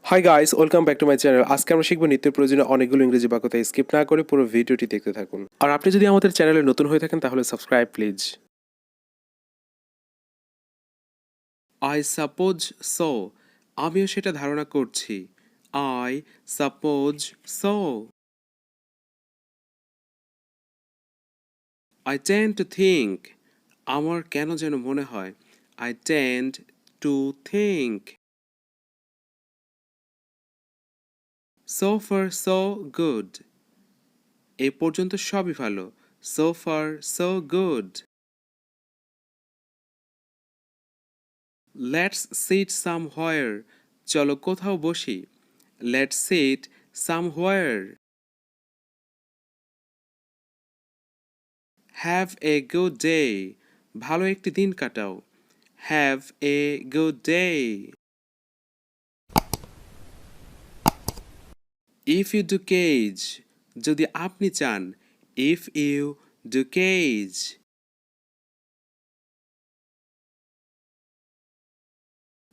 Hi guys, welcome back to my channel. আজকে আমরা শিখবো নিত্য প্রয়োজনীয় অনেকগুলো ইংরেজি বাক্য, তাই স্কিপ না করে পুরো ভিডিওটি দেখতে থাকুন। আর আপনি যদি আমাদের চ্যানেলে নতুন হয়ে থাকেন তাহলে subscribe please. I suppose so, আমিও সেটা ধারণা করছি। I suppose so. I tend to think, আমার কেন যেন মনে হয়। I tend to think. So far so good, এ পর্যন্ত সবই ভালো। So far so good. Let's sit somewhere, চলো কোথাও বসি। Let's sit somewhere. Have a good day, ভালো একটি দিন কাটাও। Have a good day. If you do case, যদি আপনি চান। ইফ ইউ ডু কেজ।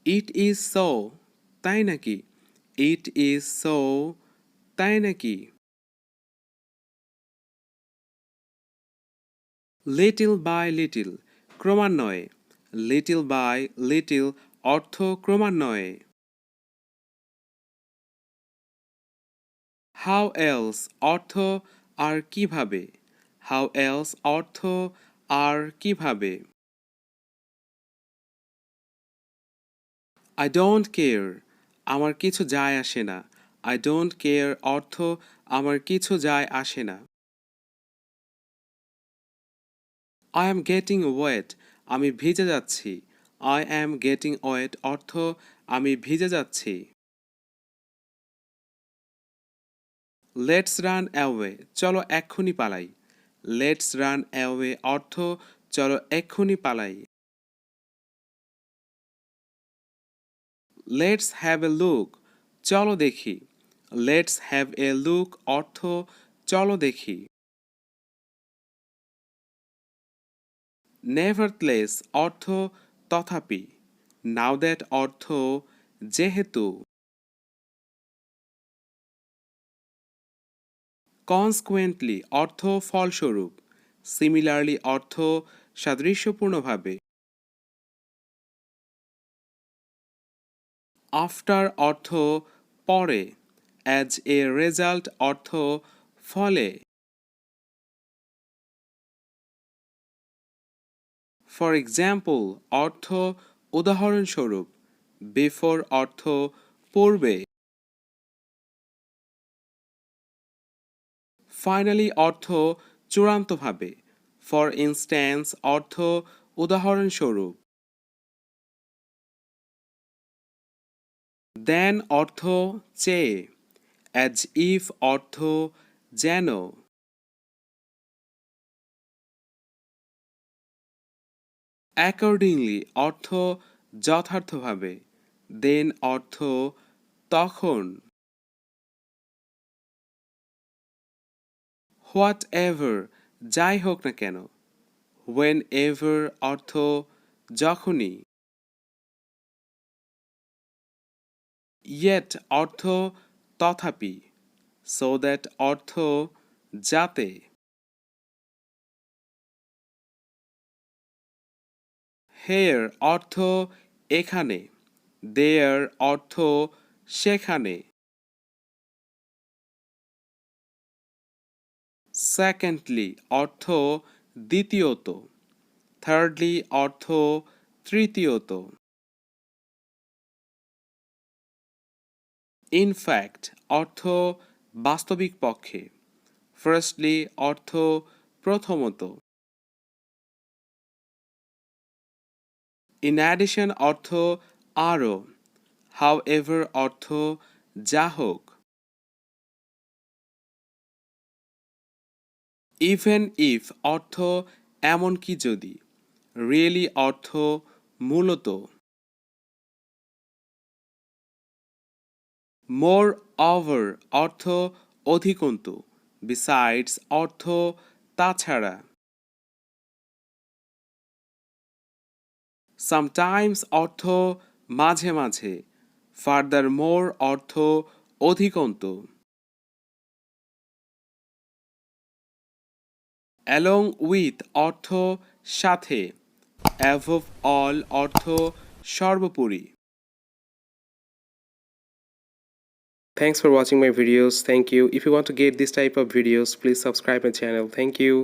ইট ইজ সো, তাই নাকি। ইট ইজ সো, তাই নাকি। লিটিল বাই লিটিল, ক্রমান্বয়ে। লিটিল বাই লিটিল অর্থ ক্রমান্বয়ে। হাউ এলস অর্থ আর কিভাবে। হাউ এলস অর্থ আর কিভাবে। আই ডোন্ট কেয়ার, আমার কিছু যায় আসে না। আই ডোন্ট কেয়ার অর্থ আমার কিছু যায় আসে না। আই অ্যাম গেটিং ওয়েট, আমি ভিজে যাচ্ছি। আই অ্যাম গেটিং ওয়েট অর্থ আমি ভিজে যাচ্ছি। লেটস রান অ্যাওয়ে, চলো এক্ষুনি পালাই। লেটস রান অ্যাওয়ে অর্থ চলো এক্ষুনি পালাই। লেটস হ্যাভ এ লুক, চলো দেখি। লেটস হ্যাভ এ লুক অর্থ চলো দেখি। নেভারথলেস অর্থ তথাপি। নাও দ্যাট অর্থ যেহেতু। কনসকুয়েন্টলি অর্থ ফলস্বরূপ। সিমিলারলি অর্থ সাদৃশ্যপূর্ণভাবে। আফটার অর্থ পরে। অ্যাজ এ রেজাল্ট অর্থ ফলে। ফর এক্সাম্পল অর্থ উদাহরণস্বরূপ। বিফোর অর্থ পূর্বে। ফাইনালি অর্থ চূড়ান্তভাবে। ফর ইনস্ট্যান্স অর্থ উদাহরণস্বরূপ। দেন অর্থ চেয়ে। অ্যাজ ইফ অর্থ যেন। অ্যাকর্ডিংলি অর্থ যথার্থভাবে। দেন অর্থ তখন। হোয়াট এভার যাই হোক না কেন। হোয়েন এভার অর্থ যখনই। ইয়েট অর্থ তথাপি। সো দ্যাট অর্থ যাতে। হেয়ার অর্থ এখানে। দেয়ার অর্থ সেখানে। সেকেন্ডলি অর্থ দ্বিতীয়ত। থার্ডলি অর্থ তৃতীয়ত। ইনফ্যাক্ট অর্থ বাস্তবিক পক্ষে। ফার্স্টলি অর্থ প্রথমত। ইন অ্যাডিশন অর্থ আরও। হাউ এভার অর্থ যা হোক। ইভেন ইফ অর্থ এমনকি যদি। রিয়েলি অর্থ মূলত। মোর ওভার অর্থ অধিকন্তু। বিসাইডস অর্থ তাছাড়া। সামটাইমস অর্থ মাঝে মাঝে। ফার্দারমোর অর্থ অধিকন্ত। অ্যালং উইথ অর্থ সাথে। অ্যাভভ অল অর্থ সর্বোপরি। Thanks for watching my videos. Thank you. If you want to get this type of videos, please subscribe my channel. Thank you.